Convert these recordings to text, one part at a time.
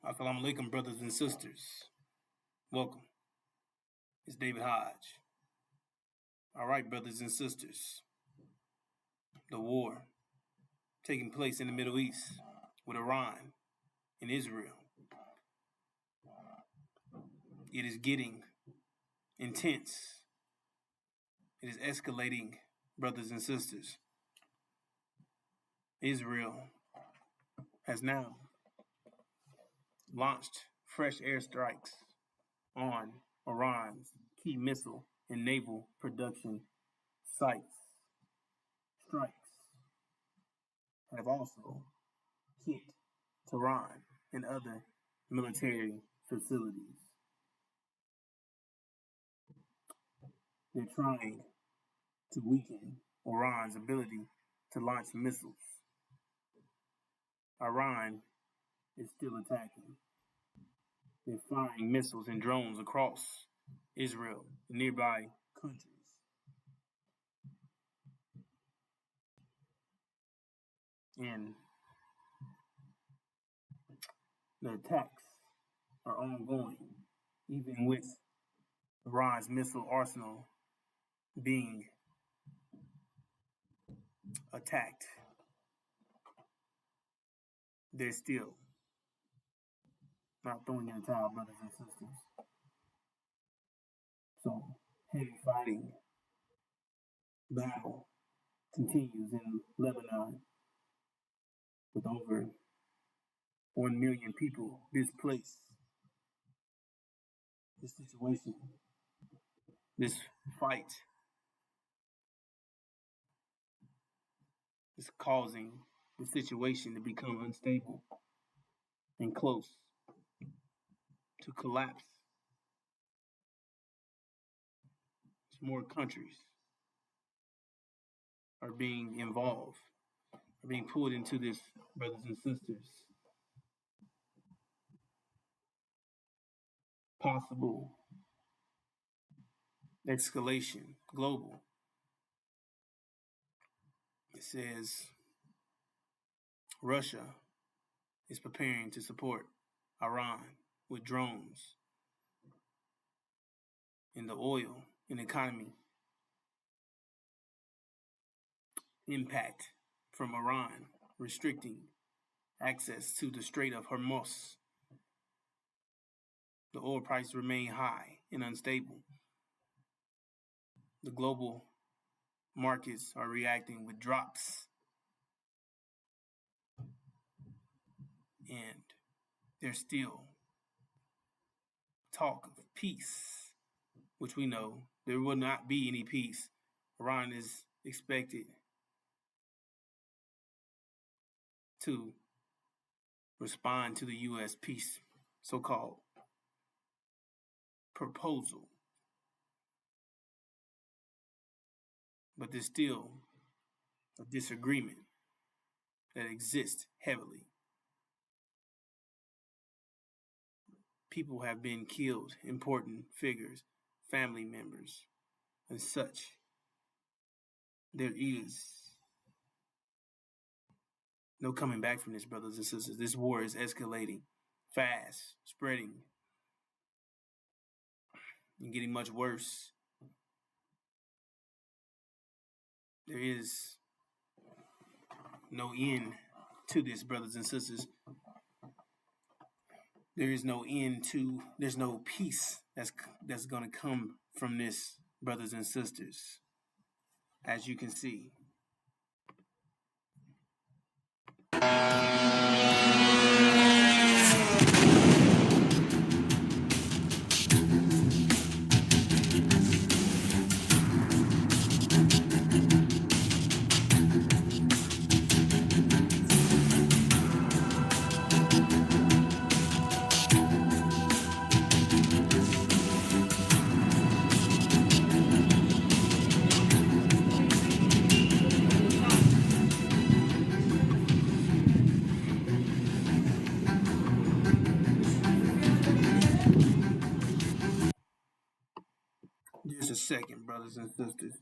Assalamu alaikum, brothers and sisters. Welcome. It's David Hodge. All right, brothers and sisters. The war taking place in the Middle East with Iran and Israel. It is getting intense. It is escalating, brothers and sisters. Israel has now launched fresh airstrikes on Iran's key missile and naval production sites. Strikes have also hit Tehran and other military facilities. They're trying to weaken Iran's ability to launch missiles. Iran is still attacking. They're firing missiles and drones across Israel and nearby countries. And the attacks are ongoing, even with Iran's missile arsenal being attacked. They're still not throwing in the towel, brothers and sisters. So, heavy fighting battle continues in Lebanon with over 1 million people displaced. This situation, this fight is causing the situation to become unstable and close to collapse. More countries are being involved, are being pulled into this, brothers and sisters. Possible escalation, global. It says Russia is preparing to support Iran with drones in the oil and economy impact from Iran restricting access to the Strait of Hormuz. The oil prices remain high and unstable. The global markets are reacting with drops. And there's still talk of peace, which we know there will not be any peace. Iran is expected to respond to the U.S. peace, so-called proposal. But there's still a disagreement that exists heavily. People have been killed, important figures, family members, and such. There is no coming back from this, brothers and sisters. This war is escalating fast, spreading, and getting much worse. There is no end to this, brothers and sisters. There is no end to, there's no peace that's going to come from this, brothers and sisters. As you can see. Just a second, brothers and sisters.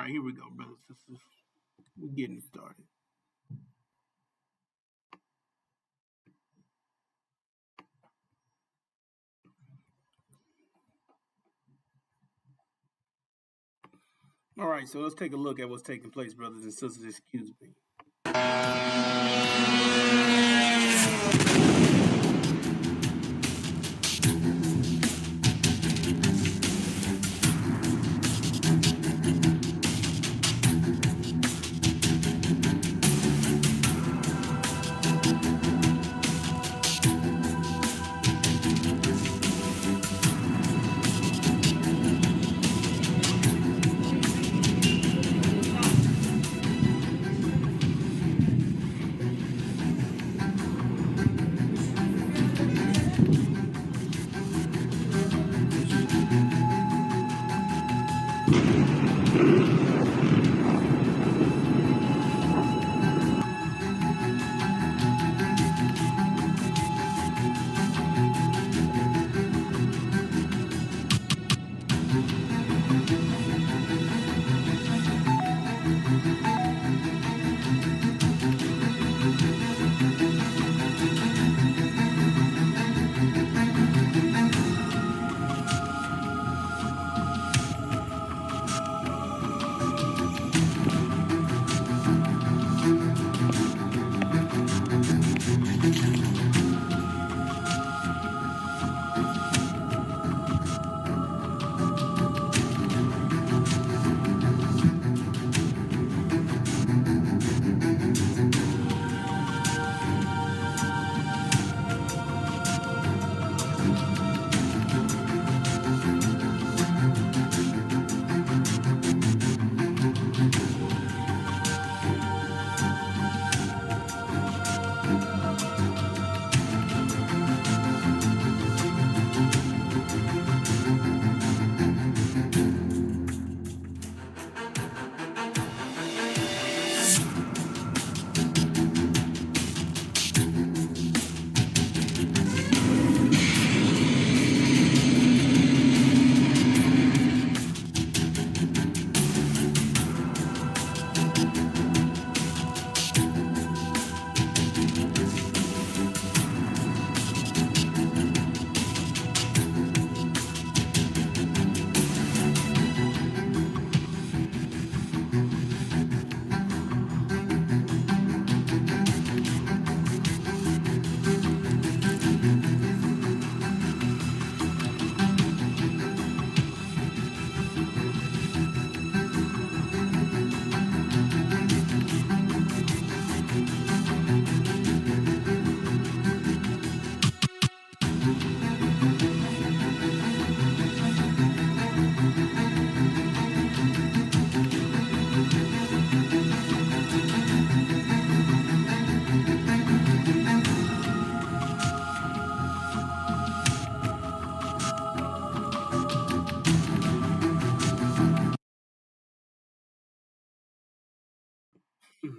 right, here we go, brothers and sisters. We're getting started. All right, so let's take a look at what's taking place, brothers and sisters. Excuse me.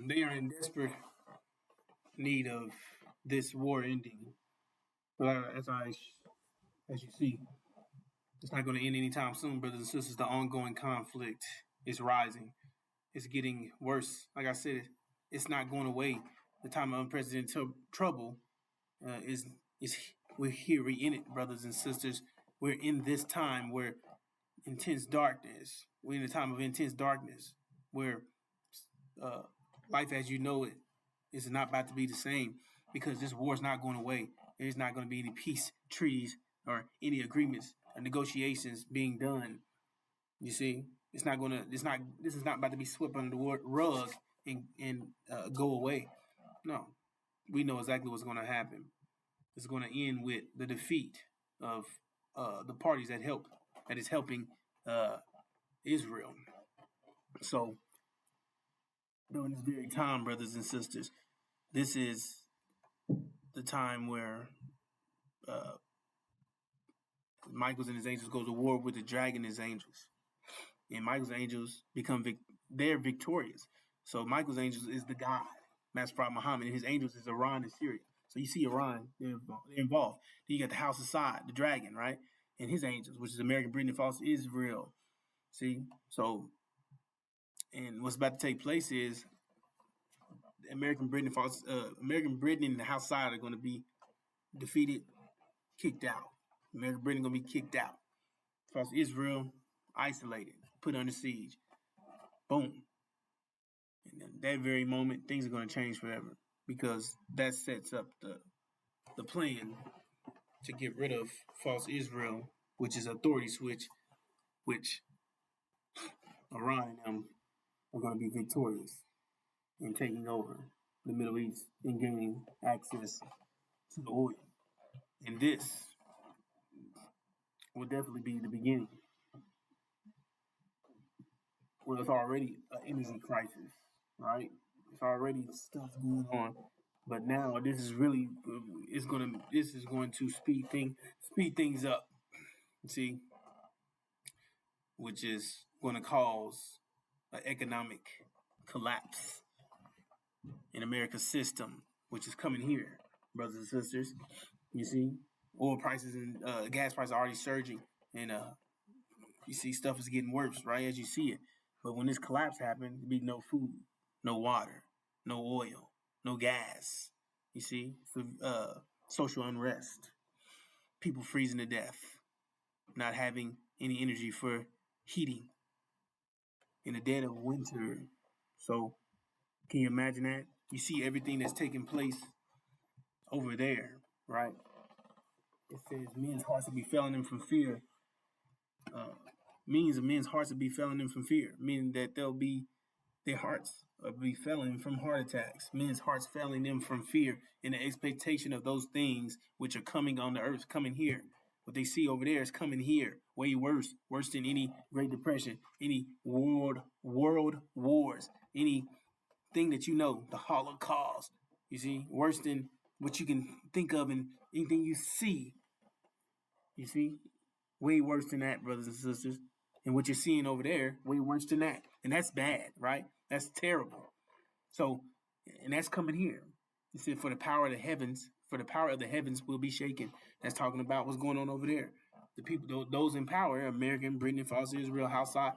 They are in desperate need of this war ending. But as you see, it's not going to end anytime soon, brothers and sisters. The ongoing conflict is rising. It's getting worse. Like I said, it's not going away. The time of unprecedented trouble is we're here. We're in it, brothers and sisters. We're in this time where intense darkness. We're in a time of intense darkness where uh, life as you know it is not about to be the same because this war is not going away. There's not going to be any peace treaties or any agreements or negotiations being done. You see, it's not going to. It's not. This is not about to be swept under the rug and go away. No, we know exactly what's going to happen. It's going to end with the defeat of the parties that is helping uh, Israel. So during this very time, brothers and sisters, this is the time where uh, Michael's and his angels go to war with the dragon and his angels, and Michael's angels become they're victorious. So Michael's angels is the God, Master Prophet Muhammad, and his angels is Iran and Syria. So you see Iran, they're involved. Then you got the House of Sod, the dragon, right, and his angels, which is American, Britain, and false Israel. See, so And what's about to take place is American Britain and the House side are going to be defeated, kicked out. American Britain going to be kicked out. False Israel isolated, put under siege. Boom. And at that very moment, things are going to change forever, because that sets up the plan to get rid of false Israel, which is authority switch, which Iran and them are going to be victorious in taking over the Middle East and gaining access to the oil. And this will definitely be the beginning. Well, it's already an energy crisis, right? It's already stuff going on, but now this is going to speed things up. See, which is going to cause an economic collapse in America's system, which is coming here, brothers and sisters. You see, oil prices and gas prices are already surging, and you see stuff is getting worse, right, as you see it. But when this collapse happens, there'll be no food, no water, no oil, no gas. You see, social unrest, people freezing to death, not having any energy for heating in the dead of winter. So, can you imagine that? You see everything that's taking place over there, right? It says men's hearts will be failing them from fear. Means of men's hearts will be failing them from fear, meaning that their hearts will be failing from heart attacks. Men's hearts failing them from fear in the expectation of those things which are coming on the earth, coming here. What they see over there is coming here, way worse than any Great Depression, any world wars, anything that you know, the Holocaust. You see, worse than what you can think of and anything you see. You see, way worse than that, brothers and sisters. And what you're seeing over there, way worse than that. And that's bad, right? That's terrible. So, and that's coming here. He said, for the power of the heavens will be shaken. That's talking about what's going on over there. The people, those in power, American, Britain, false Israel, house side,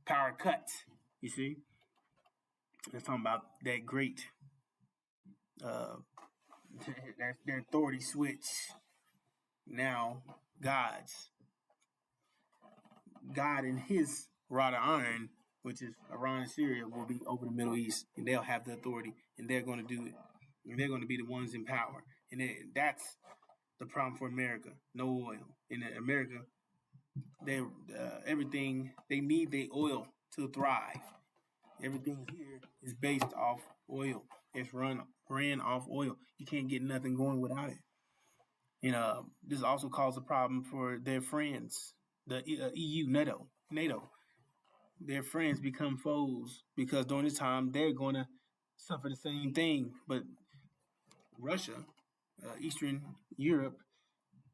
power cuts. You see? That's talking about that great, their authority switch. Now, God and his rod of iron, which is Iran and Syria, will be over the Middle East, and they'll have the authority, and they're going to do it. And they're going to be the ones in power. And that's the problem for America. No oil. In America, everything, they need their oil to thrive. Everything here is based off oil. It's ran off oil. You can't get nothing going without it. And this also caused a problem for their friends, the EU, NATO. Their friends become foes because during this time they're going to suffer the same thing. But Russia, Eastern Europe,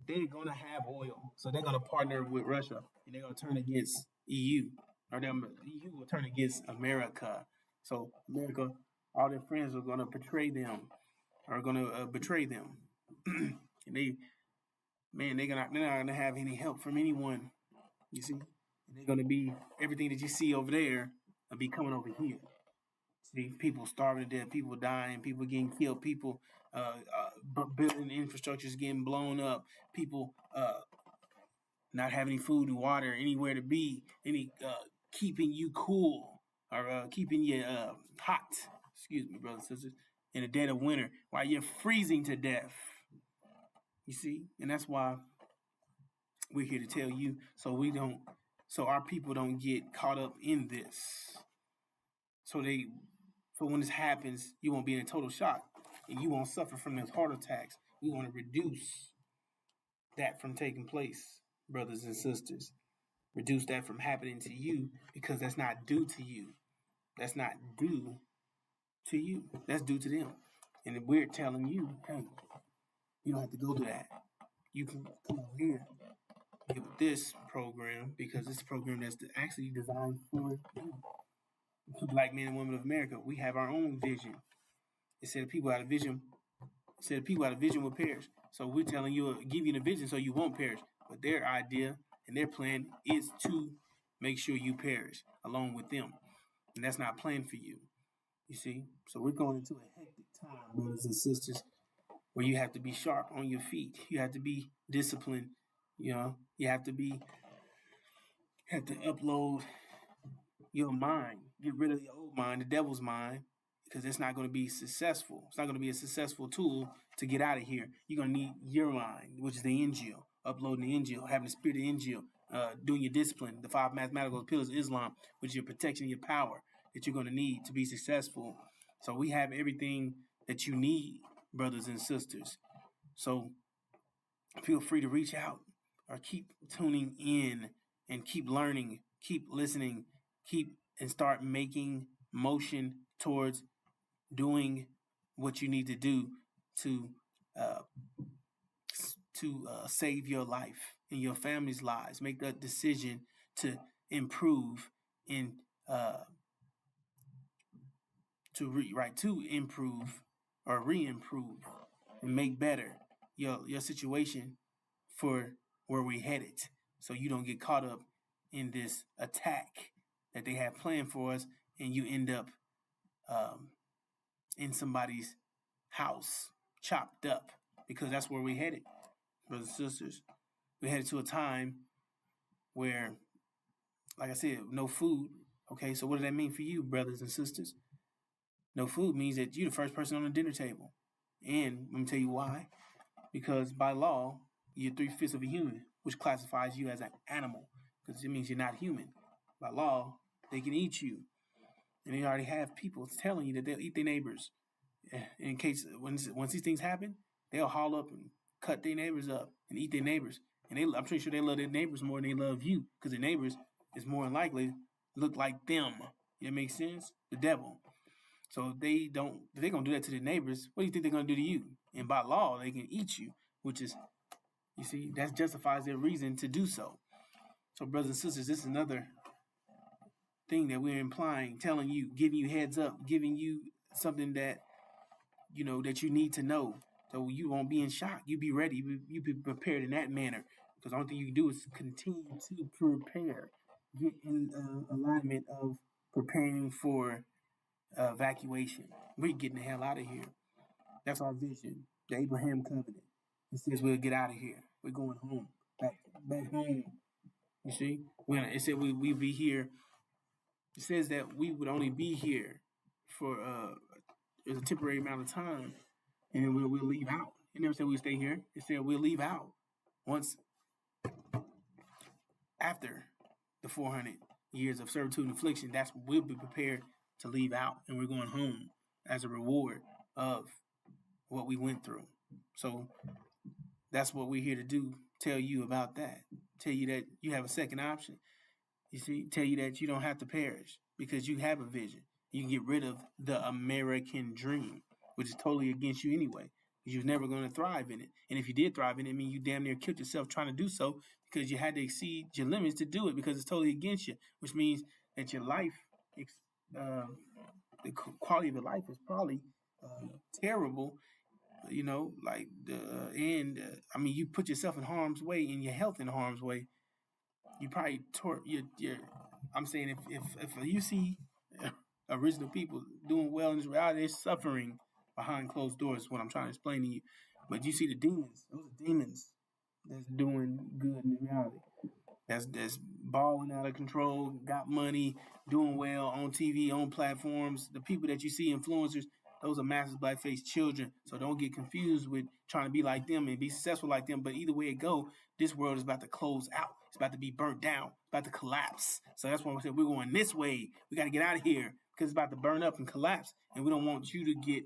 they're going to have oil, so they're going to partner with Russia, and they're going to turn against EU, or the EU will turn against America. So America, all their friends are going to betray them, and they're not going to have any help from anyone. You see, and they're going to be everything that you see over there will be coming over here. See, people starving to death, people dying, people getting killed, people building infrastructures getting blown up, people not having any food and water, anywhere to be, keeping you cool or keeping you hot. Excuse me, brothers and sisters, in the dead of winter while you're freezing to death. You see, and that's why we're here to tell you, so our people don't get caught up in this. So when this happens, you won't be in a total shock, and you won't suffer from those heart attacks. We want to reduce that from taking place, brothers and sisters. Reduce that from happening to you, because that's not due to you. That's not due to you. That's due to them. And we're telling you, hey, you don't have to go through that. You can come over here, get with this program, because this program that's actually designed for you. Black men and women of America, we have our own vision. It said people out of vision. Will perish. So we're telling you, give you the vision so you won't perish. But their idea and their plan is to make sure you perish along with them. And that's not planned for you. You see? So we're going into a hectic time, brothers and sisters, where you have to be sharp on your feet. You have to be disciplined. You know, you have to upload your mind, get rid of the old mind, the devil's mind, because it's not going to be successful. It's not going to be a successful tool to get out of here. You're going to need your mind, which is the Injil, uploading the Injil, having the spirit of Injil, doing your discipline, the 5 mathematical pillars of Islam, which is your protection and your power that you're going to need to be successful. So we have everything that you need, brothers and sisters. So feel free to reach out or keep tuning in and keep learning, keep listening, and start making motion towards doing what you need to do to save your life and your family's lives. Make that decision to improve in to improve or re-improve and make better your situation for where we're headed, so you don't get caught up in this attack that they have planned for us, and you end up in somebody's house chopped up, because that's where we're headed, brothers and sisters. We're headed to a time where, like I said, no food. Okay, so what does that mean for you, brothers and sisters? No food means that you're the first person on the dinner table. And let me tell you why. Because by law, you're 3/5 of a human, which classifies you as an animal, because it means you're not human. By law, they can eat you. And they already have people telling you that they'll eat their neighbors. In case, once these things happen, they'll haul up and cut their neighbors up and eat their neighbors. And I'm pretty sure they love their neighbors more than they love you, because their neighbors is more than likely look like them. That makes sense? The devil. So they're going to do that to their neighbors. What do you think they're going to do to you? And by law, they can eat you, which is, you see, that justifies their reason to do so. So, brothers and sisters, this is another thing that we're implying, telling you, giving you heads up, giving you something that, you know, that you need to know, so you won't be in shock. You be ready. You be prepared in that manner, because the only thing you can do is continue to prepare. Get in alignment of preparing for evacuation. We're getting the hell out of here. That's our vision. The Abraham covenant. It says we'll get out of here. We're going home. Back home. You see? It said we'd be here. It says that we would only be here for a temporary amount of time, and then we'll leave out. It never said we'll stay here. It said we'll leave out once after the 400 years of servitude and affliction. That's when we'll be prepared to leave out, and we're going home as a reward of what we went through. So that's what we're here to do. Tell you about that. Tell you that you have a second option. You see, tell you that you don't have to perish, because you have a vision. You can get rid of the American dream, which is totally against you anyway, because you're never going to thrive in it. And if you did thrive in it, I mean, you damn near killed yourself trying to do so, because you had to exceed your limits to do it, because it's totally against you, which means that your life, the quality of your life is probably terrible. You know, like I mean, you put yourself in harm's way and your health in harm's way. You probably I'm saying, if you see original people doing well in this reality, they're suffering behind closed doors, is what I'm trying to explain to you. But you see the demons, those are demons that's doing good in reality. That's balling out of control, got money, doing well on TV, on platforms. The people that you see, influencers, those are massive black-faced children. So don't get confused with trying to be like them and be successful like them. But either way it go, this world is about to close out. It's about to be burnt down. It's about to collapse. So that's why we said we're going this way. We got to get out of here, because it's about to burn up and collapse. And we don't want you to get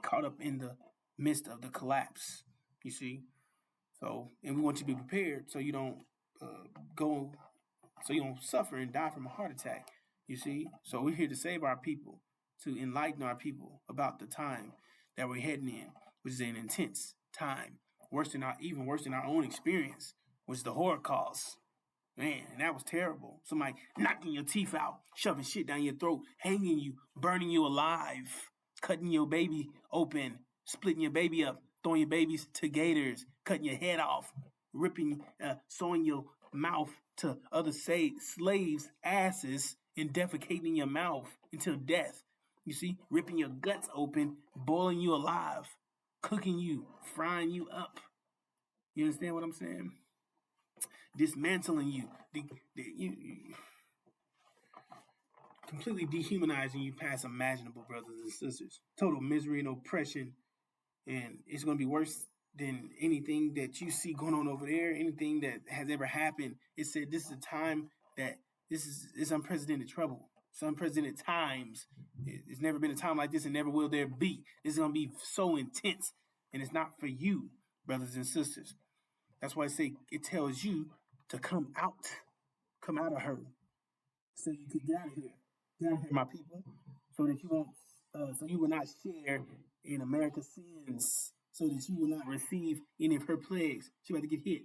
caught up in the midst of the collapse, you see. So, and we want you to be prepared so you don't so you don't suffer and die from a heart attack, you see. So we're here to save our people, to enlighten our people about the time that we're heading in, which is an intense time, even worse than our own experience, which is the Holocaust. Man, and that was terrible. Somebody knocking your teeth out, shoving shit down your throat, hanging you, burning you alive, cutting your baby open, splitting your baby up, throwing your babies to gators, cutting your head off, ripping, sewing your mouth to other slaves' asses, and defecating in your mouth until death. You see, ripping your guts open, boiling you alive, cooking you, frying you up. You understand what I'm saying? Dismantling you, completely dehumanizing you past imaginable, brothers and sisters. Total misery and oppression, and it's going to be worse than anything that you see going on over there, anything that has ever happened. It said this is a time that it's unprecedented trouble. It's unprecedented times. It's never been a time like this, and never will there be. This is going to be so intense, and it's not for you, brothers and sisters. That's why I say it tells you to come out of her, so you can get out of here. Get out of here, my people, so that you won't, so you will not share in America's sins, so that you will not receive any of her plagues. She about to get hit.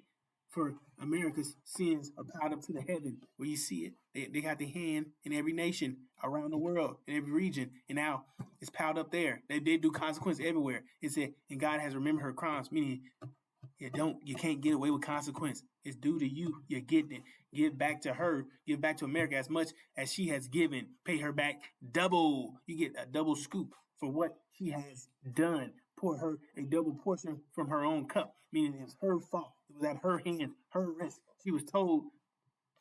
For America's sins are piled up to the heaven, where you see it. They got the hand in every nation around the world, in every region, and now it's piled up there. They do consequence everywhere. It said, and God has remembered her crimes, meaning you can't get away with consequence. It's due to you. You're getting it. Give back to her. Give back to America as much as she has given. Pay her back double. You get a double scoop for what she has done. Pour her a double portion from her own cup, meaning it's her fault. It was at her hands, her risk. She was told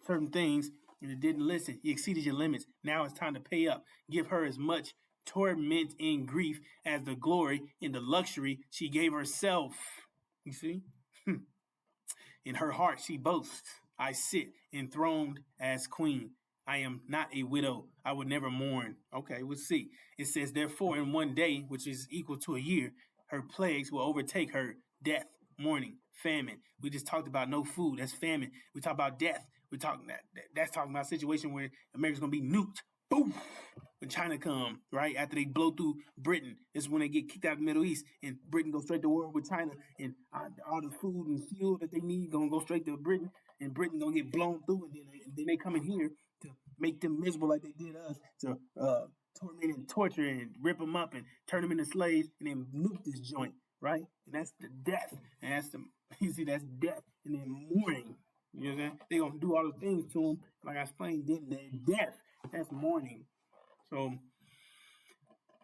certain things and it didn't listen. You exceeded your limits. Now it's time to pay up. Give her as much torment and grief as the glory and the luxury she gave herself. You see? In her heart she boasts, I sit enthroned as queen. I am not a widow. I would never mourn. Okay, we'll see. It says, therefore, in one day, which is equal to a year, her plagues will overtake her. Death, mourning, famine. We just talked about no food. That's famine. We talk about death. That's talking about a situation where America's going to be nuked. Boom! When China come, right, after they blow through Britain, this is when they get kicked out of the Middle East, and Britain goes straight to war with China, and all the food and fuel that they need going to go straight to Britain, and Britain going to get blown through, and then they come in here to make them miserable like they did us, to torment and torture and rip them up and turn them into slaves, and then nuke this joint, right? And that's the death, and that's death, and then mourning. You know what I'm saying? They're going to do all the things to them, like I explained, then their death. That's mourning. So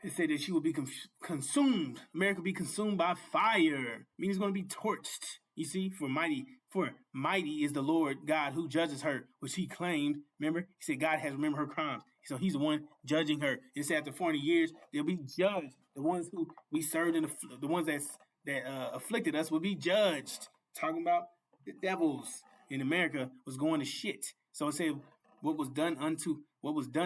it said that she will be consumed. America will be consumed by fire. Meaning it's going to be torched. You see, for mighty is the Lord God who judges her, which he claimed. Remember, he said God has remembered her crimes. So he's the one judging her. It said after 40 years, they'll be judged. The ones who we served and the ones that afflicted us will be judged. Talking about the devils in America was going to shit. So it said what was done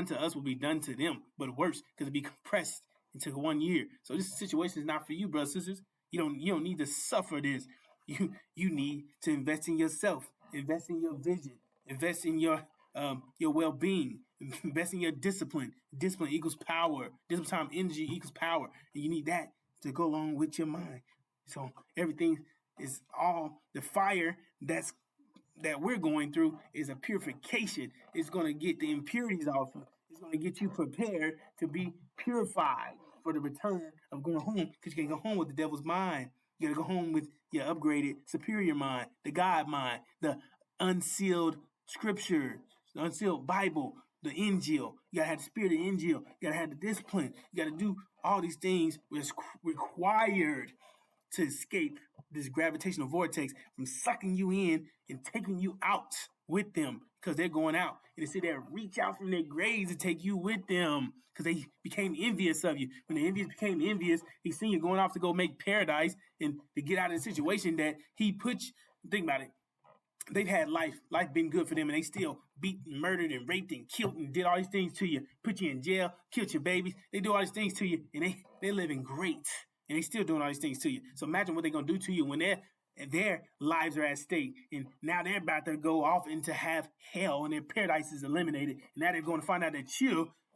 to us will be done to them, but worse, because it'll be compressed into 1 year. So this situation is not for you, brothers and sisters. You don't need to suffer this. You need to invest in yourself, invest in your vision, invest in your well-being, invest in your discipline. Discipline equals power. Discipline time energy equals power, and you need that to go along with your mind. So everything is all the fire that we're going through is a purification. It's going to get the impurities off you. It's going to get you prepared to be purified for the return of going home, because you can't go home with the devil's mind. You got to go home with your upgraded superior mind, the God mind, the unsealed scripture, the unsealed Bible, the Injil. You got to have the spirit of Injil. You got to have the discipline. You got to do all these things that's required to escape this gravitational vortex from sucking you in and taking you out with them, because they're going out. And they say they reach out from their graves to take you with them, because they became envious of you. When the envious became envious, he seen you going off to go make paradise and to get out of the situation that he put you. Think about it. They've had life been good for them, and they still beat and murdered and raped and killed and did all these things to you, put you in jail, killed your babies. They do all these things to you, and they're living great. And they still doing all these things to you. So imagine what they're going to do to you when their lives are at stake. And now they're about to go off into have hell, and their paradise is eliminated. And now they're going to find out that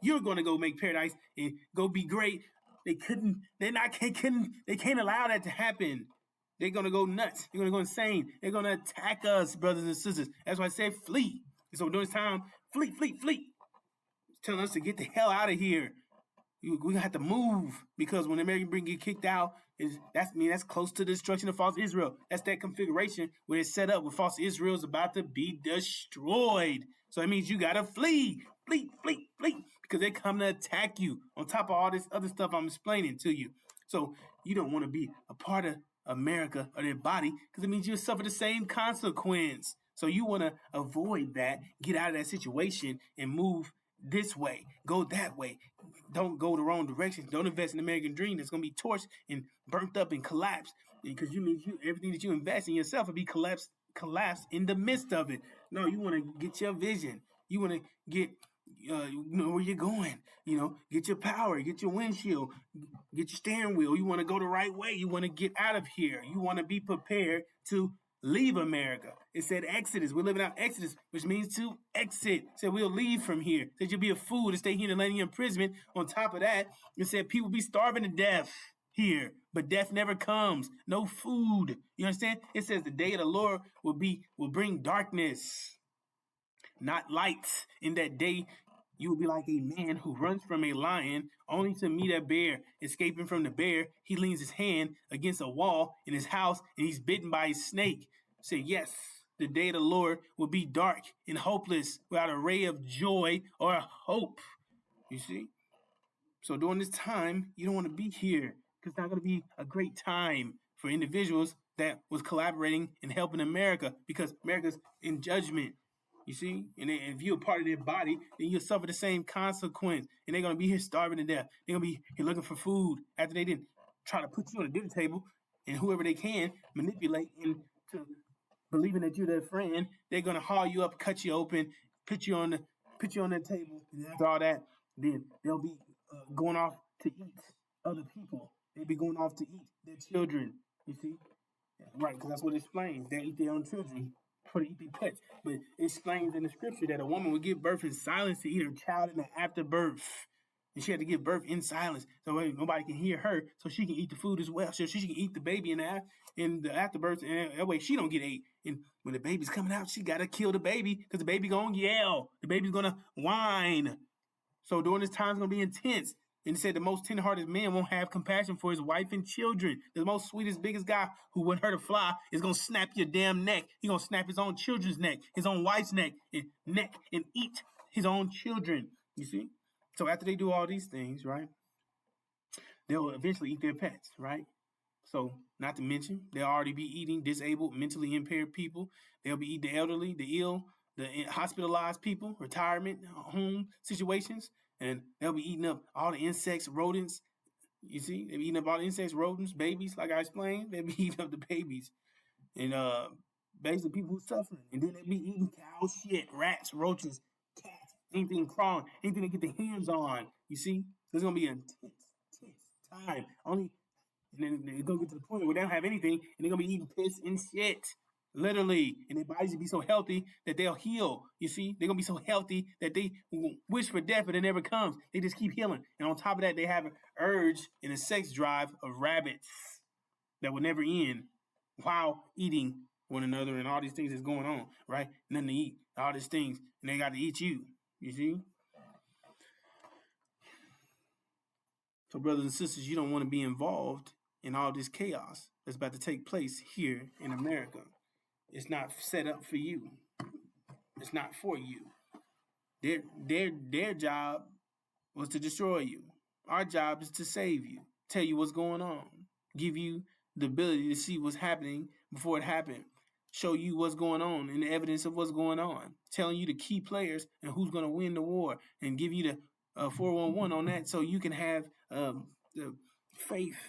you're going to go make paradise and go be great. They can't allow that to happen. They're going to go nuts. They're going to go insane. They're going to attack us, brothers and sisters. That's why I said flee. And so during this time, flee. It's telling us to get the hell out of here. We have to move, because when the American get kicked out, that's close to the destruction of false Israel. That's that configuration where it's set up where false Israel is about to be destroyed. So that means you gotta flee. flee, flee, flee, because they're coming to attack you on top of all this other stuff I'm explaining to you. So you don't want to be a part of America or their body because it means you'll suffer the same consequence. So you want to avoid that, get out of that situation and move this way, go that way. Don't go the wrong direction. Don't invest in the American dream that's going to be torched and burnt up and collapsed because everything that you invest in yourself will be collapsed in the midst of it. No, you want to get your vision. You want to get you know where you're going. Get your power, get your windshield, get your steering wheel. You want to go the right way. You want to get out of here. You want to be prepared to leave America. It said Exodus. We're living out Exodus, which means to exit. It said we'll leave from here. It said you'll be a fool to stay here in the land of imprisonment. On top of that, it said people be starving to death here, but death never comes. No food. You understand? It says the day of the Lord will bring darkness, not light. In that day, you will be like a man who runs from a lion only to meet a bear. Escaping from the bear, he leans his hand against a wall in his house and he's bitten by a snake. Say, yes, the day of the Lord will be dark and hopeless without a ray of joy or hope. You see? So during this time, you don't want to be here because it's not going to be a great time for individuals that was collaborating and helping America because America's in judgment. You see? And if you're a part of their body, then you'll suffer the same consequence. And they're going to be here starving to death. They're going to be here looking for food after they didn't try to put you on a dinner table and whoever they can manipulate into believing that you're their friend. They're going to haul you up, cut you open, put you on that table. And after all that, then they'll be going off to eat other people. They'll be going off to eat their children. You see? Yeah, right, because that's what it explains. They eat their own children. For to eat their pets. But it explains in the scripture that a woman would give birth in silence to eat her child in the afterbirth. And she had to give birth in silence so nobody can hear her, so she can eat the food as well. So she can eat the baby in the afterbirth, and that way she don't get ate. And when the baby's coming out, she got to kill the baby because the baby going to yell. The baby's going to whine. So during this time, it's going to be intense. And it said the most tenderhearted man won't have compassion for his wife and children. The most sweetest, biggest guy who wouldn't hurt a fly is going to snap your damn neck. He's going to snap his own children's neck, his own wife's neck, and eat his own children. You see? So after they do all these things, right, they'll eventually eat their pets, right? So not to mention, they'll already be eating disabled, mentally impaired people. They'll be eating the elderly, the ill, the hospitalized people, retirement home situations. And they'll be eating up all the insects, rodents. You see, they'll be eating up all the insects, rodents, babies, like I explained. They'll be eating up the babies. And basically people who are suffering. And then they'll be eating cow shit, rats, roaches, cats, anything crawling, anything they get their hands on. You see? There's going to be an intense time. And then they're going to get to the point where they don't have anything, and they're going to be eating piss and shit. Literally, and their bodies will be so healthy that they'll heal. You see, they're gonna be so healthy that they wish for death, but it never comes. They just keep healing, and on top of that, they have an urge and a sex drive of rabbits that will never end while eating one another, and all these things that's going on. Right? Nothing to eat, all these things, and they got to eat you. You see? So, brothers and sisters, you don't want to be involved in all this chaos that's about to take place here in America. It's not set up for you. It's not for you. Their job was to destroy you. Our job is to save you, tell you what's going on, give you the ability to see what's happening before it happened, show you what's going on and the evidence of what's going on, telling you the key players and who's going to win the war, and give you the 411 on that so you can have the faith.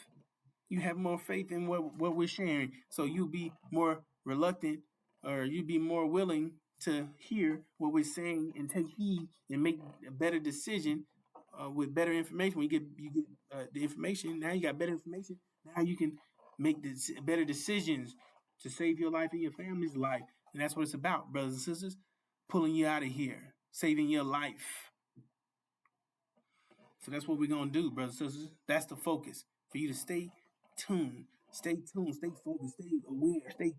You have more faith in what we're sharing, so you'll be more reluctant, or you'd be more willing to hear what we're saying and take heed and make a better decision with better information. When you get the information, now you got better information. Now you can make better decisions to save your life and your family's life. And that's what it's about, brothers and sisters. Pulling you out of here, saving your life. So that's what we're going to do, brothers and sisters. That's the focus, for you to stay tuned, stay focused, stay aware, stay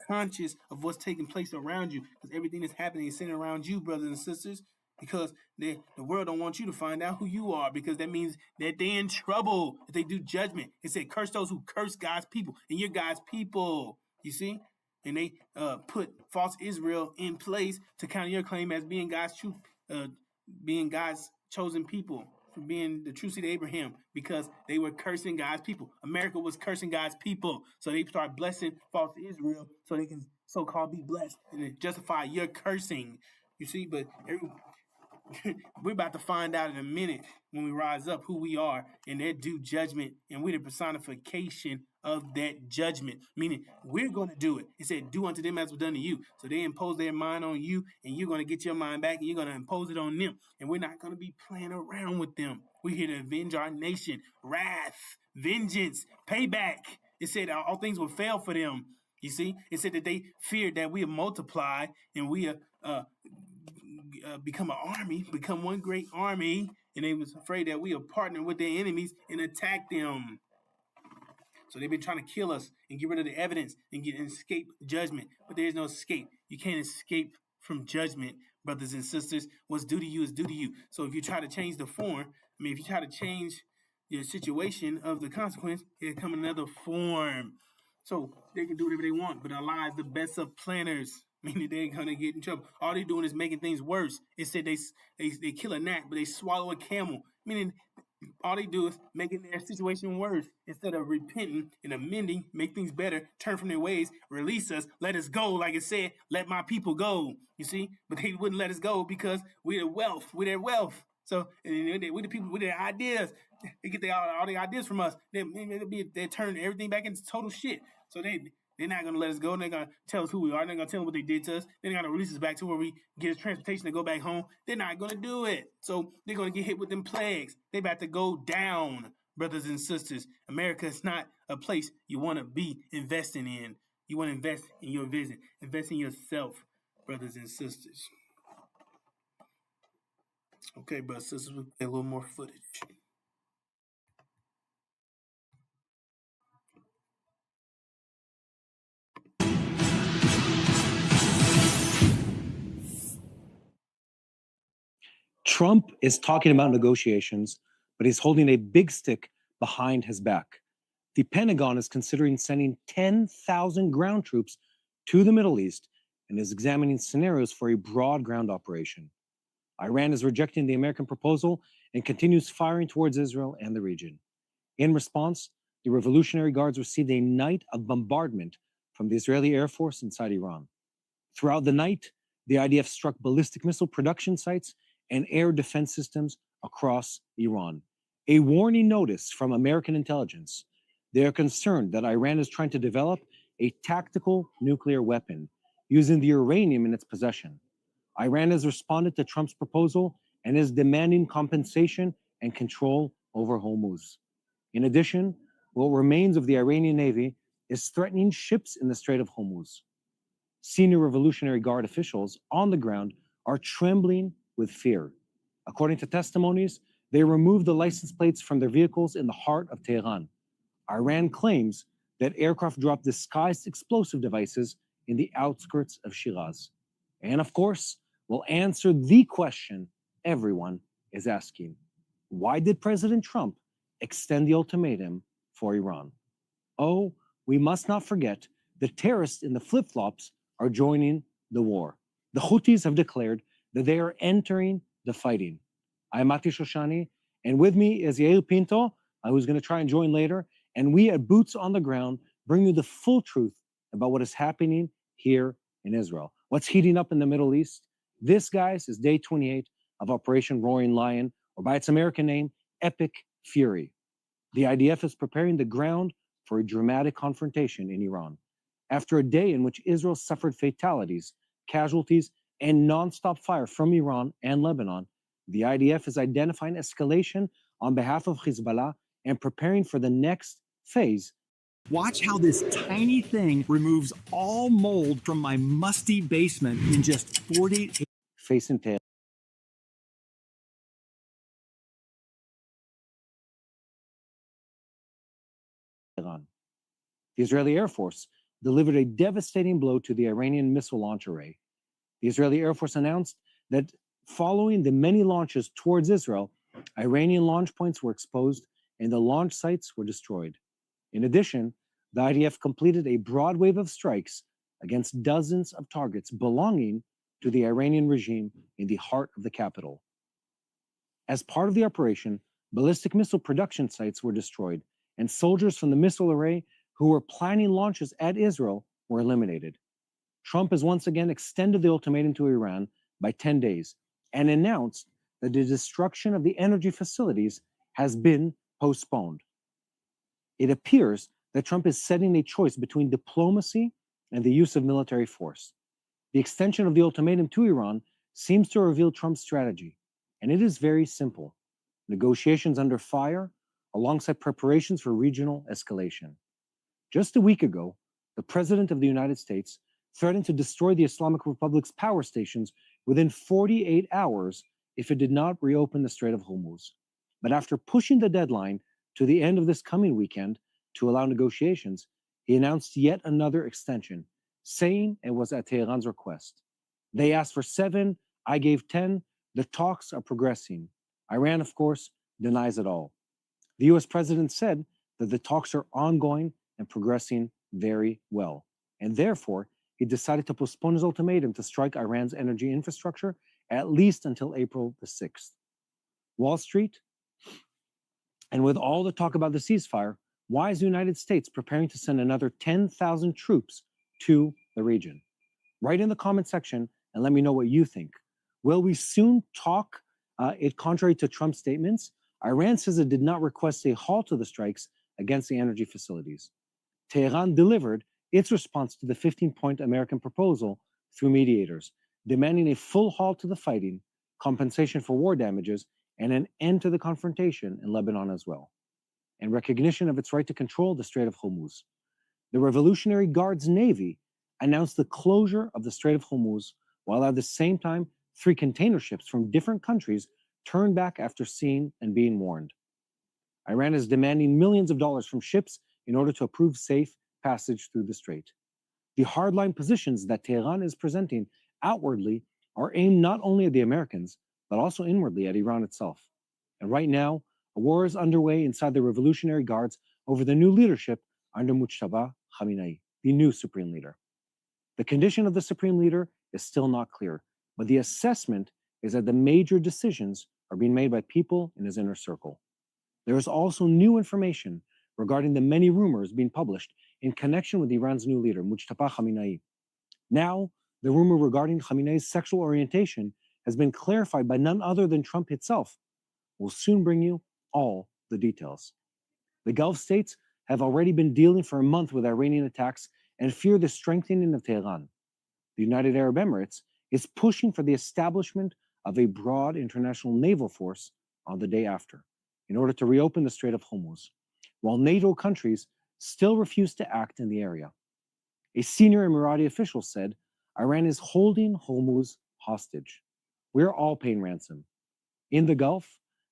conscious of what's taking place around you, because everything that's happening is centered around you, brothers and sisters, because the world don't want you to find out who you are, because that means that they're in trouble if they do judgment. It said, curse those who curse God's people, and you're God's people, you see? And they put false Israel in place to counter your claim as being God's true being God's chosen people, from being the true seed of Abraham, because they were cursing God's people. America was cursing God's people. So they start blessing false Israel so they can so-called be blessed and justify your cursing. You see, but we're about to find out in a minute when we rise up who we are in their due judgment, and we're the personification of that judgment, meaning we're going to do it. It said, do unto them as was done to you. So they impose their mind on you, and you're going to get your mind back, and you're going to impose it on them. And we're not going to be playing around with them. We're here to avenge our nation. Wrath, vengeance, payback. It said all things will fail for them. You see, it said that they feared that we have multiplied and we become an army, become one great army, and they was afraid that we are partnering with their enemies and attack them. So they've been trying to kill us and get rid of the evidence and escape judgment. But there is no escape. You can't escape from judgment, brothers and sisters. What's due to you is due to you. So if you try to change the form, if you try to change your situation of the consequence, it'll come in another form. So they can do whatever they want, but Allah is the best of planners. Meaning they're gonna get in trouble. All they're doing is making things worse. It said they kill a gnat, but they swallow a camel. Meaning all they do is making their situation worse. Instead of repenting and amending, make things better, turn from their ways, release us, let us go. Like it said, let my people go. You see, but they wouldn't let us go because we're their wealth. We're their wealth. So we're the people with their ideas. They get all the ideas from us. They turn everything back into total shit. So they're not going to let us go. They're going to tell us who we are. They're going to tell them what they did to us. They're going to release us back to where we get us transportation to go back home. They're not going to do it. So they're going to get hit with them plagues. They're about to go down, brothers and sisters. America is not a place you want to be investing in. You want to invest in your vision. Invest in yourself, brothers and sisters. Okay, brothers and sisters, we'll get a little more footage. Trump is talking about negotiations, but he's holding a big stick behind his back. The Pentagon is considering sending 10,000 ground troops to the Middle East and is examining scenarios for a broad ground operation. Iran is rejecting the American proposal and continues firing towards Israel and the region. In response, the Revolutionary Guards received a night of bombardment from the Israeli Air Force inside Iran. Throughout the night, the IDF struck ballistic missile production sites and air defense systems across Iran. A warning notice from American intelligence. They are concerned that Iran is trying to develop a tactical nuclear weapon using the uranium in its possession. Iran has responded to Trump's proposal and is demanding compensation and control over Hormuz. In addition, what remains of the Iranian Navy is threatening ships in the Strait of Hormuz. Senior Revolutionary Guard officials on the ground are trembling with fear. According to testimonies, they removed the license plates from their vehicles in the heart of Tehran. Iran claims that aircraft dropped disguised explosive devices in the outskirts of Shiraz. And of course, we'll answer the question everyone is asking. Why did President Trump extend the ultimatum for Iran? Oh, we must not forget the terrorists in the flip-flops are joining the war. The Houthis have declared that they are entering the fighting. I'm Mati Shoshani, and with me is Yael Pinto, who's going to try and join later, and we at Boots on the Ground bring you the full truth about what is happening here in Israel. What's heating up in the Middle East? This, guys, is day 28 of Operation Roaring Lion, or by its American name, Epic Fury. The IDF is preparing the ground for a dramatic confrontation in Iran. After a day in which Israel suffered fatalities, casualties, and nonstop fire from Iran and Lebanon, the IDF is identifying escalation on behalf of Hezbollah and preparing for the next phase. Watch how this tiny thing removes all mold from my musty basement in just 48 facing Tehran. The Israeli Air Force delivered a devastating blow to the Iranian missile launch array. The Israeli Air Force announced that following the many launches towards Israel, Iranian launch points were exposed and the launch sites were destroyed. In addition, the IDF completed a broad wave of strikes against dozens of targets belonging to the Iranian regime in the heart of the capital. As part of the operation, ballistic missile production sites were destroyed, and soldiers from the missile array who were planning launches at Israel were eliminated. Trump has once again extended the ultimatum to Iran by 10 days and announced that the destruction of the energy facilities has been postponed. It appears that Trump is setting a choice between diplomacy and the use of military force. The extension of the ultimatum to Iran seems to reveal Trump's strategy, and it is very simple: negotiations under fire alongside preparations for regional escalation. Just a week ago, the President of the United States threatened to destroy the Islamic Republic's power stations within 48 hours if it did not reopen the Strait of Hormuz. But after pushing the deadline to the end of this coming weekend to allow negotiations, he announced yet another extension, saying it was at Tehran's request. They asked for 7, I gave 10. The talks are progressing. Iran, of course, denies it all. The US president said that the talks are ongoing and progressing very well, and therefore he decided to postpone his ultimatum to strike Iran's energy infrastructure at least until April the 6th. Wall Street, and with all the talk about the ceasefire, why is the United States preparing to send another 10,000 troops to the region? Write in the comment section and let me know what you think. Will we soon talk it contrary to Trump's statements? Iran says it did not request a halt to the strikes against the energy facilities. Tehran delivered its response to the 15-point American proposal through mediators, demanding a full halt to the fighting, compensation for war damages, and an end to the confrontation in Lebanon as well, and recognition of its right to control the Strait of Hormuz. The Revolutionary Guards Navy announced the closure of the Strait of Hormuz, while at the same time, 3 container ships from different countries turned back after seeing and being warned. Iran is demanding millions of dollars from ships in order to approve safe passage through the strait. The hardline positions that Tehran is presenting outwardly are aimed not only at the Americans, but also inwardly at Iran itself. And right now, a war is underway inside the Revolutionary Guards over the new leadership under Mujtaba Khamenei, the new supreme leader. The condition of the supreme leader is still not clear, but the assessment is that the major decisions are being made by people in his inner circle. There is also new information regarding the many rumors being published in connection with Iran's new leader, Mujtaba Khamenei. Now, the rumor regarding Khamenei's sexual orientation has been clarified by none other than Trump himself. We'll soon bring you all the details. The Gulf states have already been dealing for a month with Iranian attacks and fear the strengthening of Tehran. The United Arab Emirates is pushing for the establishment of a broad international naval force on the day after, in order to reopen the Strait of Hormuz, while NATO countries still refuse to act in the area. A senior Emirati official said, Iran is holding Hormuz hostage. We're all paying ransom. In the Gulf,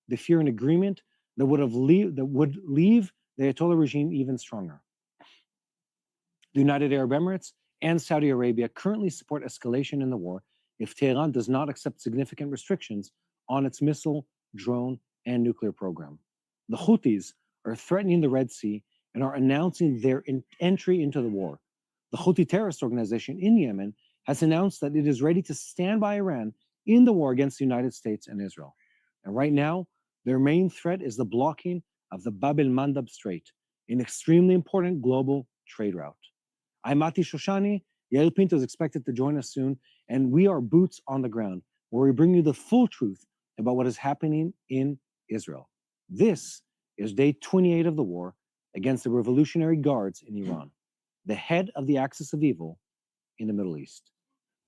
they fear an agreement that would leave the Ayatollah regime even stronger. The United Arab Emirates and Saudi Arabia currently support escalation in the war if Tehran does not accept significant restrictions on its missile, drone, and nuclear program. The Houthis are threatening the Red Sea and are announcing their entry into the war. The Houthi terrorist organization in Yemen has announced that it is ready to stand by Iran in the war against the United States and Israel. And right now, their main threat is the blocking of the Bab el-Mandab Strait, an extremely important global trade route. I'm Mati Shoshani. Yael Pinto is expected to join us soon, and we are boots on the ground, where we bring you the full truth about what is happening in Israel. This is day 28 of the war against the Revolutionary Guards in Iran, the head of the axis of evil in the Middle East.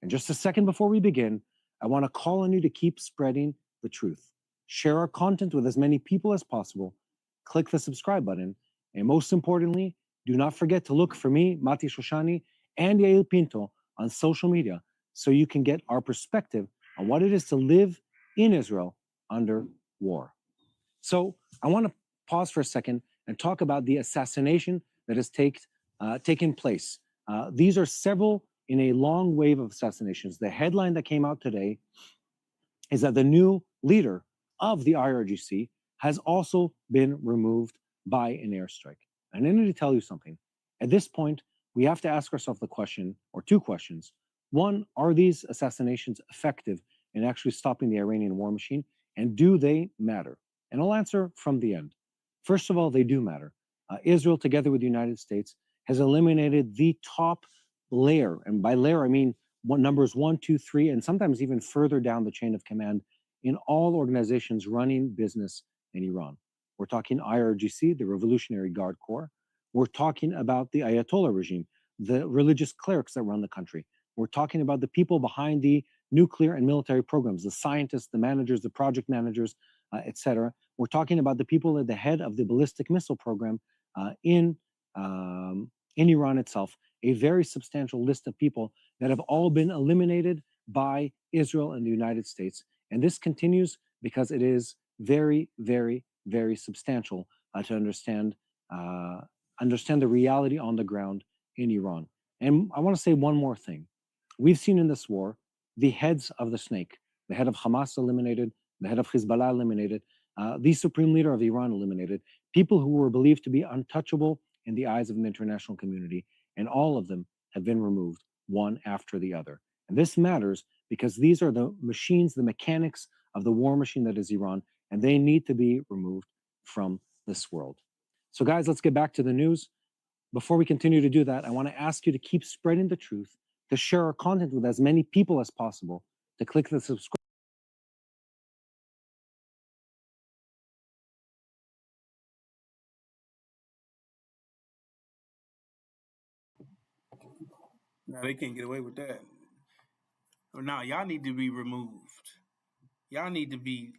And just a second before we begin, I want to call on you to keep spreading the truth. Share our content with as many people as possible. Click the subscribe button. And most importantly, do not forget to look for me, Mati Shoshani, and Yael Pinto on social media so you can get our perspective on what it is to live in Israel under war. So I want to pause for a second and talk about the assassination that has taken place. These are several in a long wave of assassinations. The headline that came out today is that the new leader of the IRGC has also been removed by an airstrike. And I need to tell you something. At this point, we have to ask ourselves the question, or two questions. One, are these assassinations effective in actually stopping the Iranian war machine? And do they matter? And I'll answer from the end. First of all, they do matter. Israel, together with the United States, has eliminated the top layer. And by layer, I mean numbers 1, 2, 3, and sometimes even further down the chain of command in all organizations running business in Iran. We're talking IRGC, the Revolutionary Guard Corps. We're talking about the Ayatollah regime, the religious clerics that run the country. We're talking about the people behind the nuclear and military programs, the scientists, the managers, the project managers, etc. We're talking about the people at the head of the ballistic missile program in Iran itself, a very substantial list of people that have all been eliminated by Israel and the United States. And this continues because it is very, very, very substantial to understand the reality on the ground in Iran. And I want to say one more thing. We've seen in this war the heads of the snake, the head of Hamas eliminated, the head of Hezbollah eliminated, the supreme leader of Iran eliminated, people who were believed to be untouchable in the eyes of the international community, and all of them have been removed one after the other. And this matters because these are the machines, the mechanics of the war machine that is Iran, and they need to be removed from this world. So, guys, let's get back to the news. Before we continue to do that, I want to ask you to keep spreading the truth, to share our content with as many people as possible, to click the subscribe. No, they can't get away with that. Now, y'all need to be removed. Y'all need to be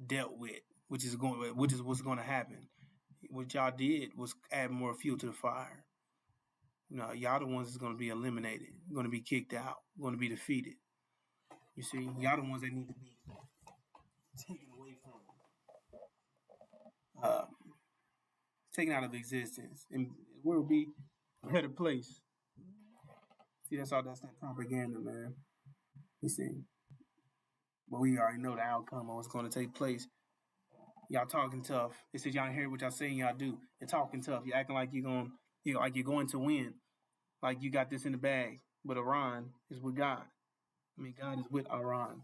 dealt with, which is what's going to happen. What y'all did was add more fuel to the fire. Y'all the ones that's going to be eliminated, going to be kicked out, going to be defeated. You see, y'all the ones that need to be taken away from, taken out of existence, and where will be a better place. See, that's that propaganda, man. You see, but we already know the outcome of what's going to take place. Y'all talking tough. They said y'all hear what y'all saying y'all do. You're talking tough. You're acting like you're going to win, like you got this in the bag. But Iran is with God. I mean, God is with Iran.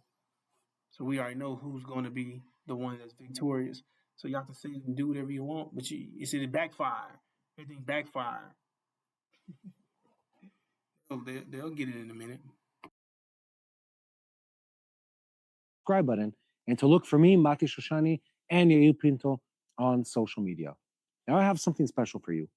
So we already know who's going to be the one that's victorious. So y'all can say and do whatever you want, but you see it backfire. Everything backfire. They'll get it in a minute. Subscribe button and to look for me, Mati Shoshani, and Yair Pinto on social media. Now I have something special for you.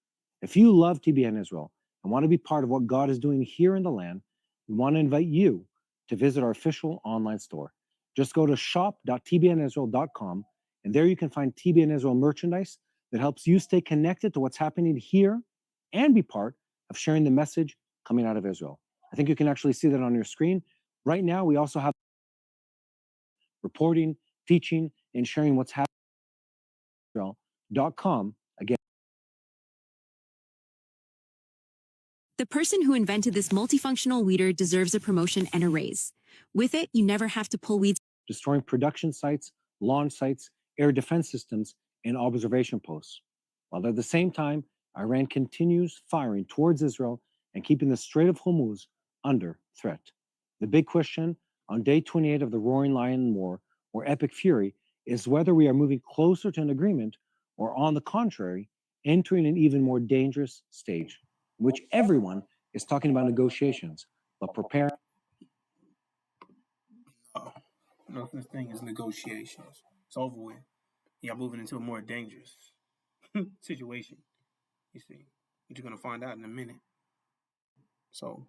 If you love TBN Israel and want to be part of what God is doing here in the land, we want to invite you to visit our official online store. Just go to shop.tbnisrael.com, and there you can find TBN Israel merchandise that helps you stay connected to what's happening here and be part of sharing the message coming out of Israel. I think you can actually see that on your screen. Right now, we also have reporting, teaching, and sharing what's happening at Israel.com. Again, the person who invented this multifunctional weeder deserves a promotion and a raise. With it, you never have to pull weeds. Destroying production sites, launch sites, air defense systems, and observation posts. While at the same time, Iran continues firing towards Israel and keeping the Strait of Hormuz under threat. The big question on day 28 of the Roaring Lion War, or Epic Fury, is whether we are moving closer to an agreement or, on the contrary, entering an even more dangerous stage, in which everyone is talking about negotiations, but prepare. No such thing as negotiations. It's over with. Y'all moving into a more dangerous situation. You see, what you're gonna find out in a minute. So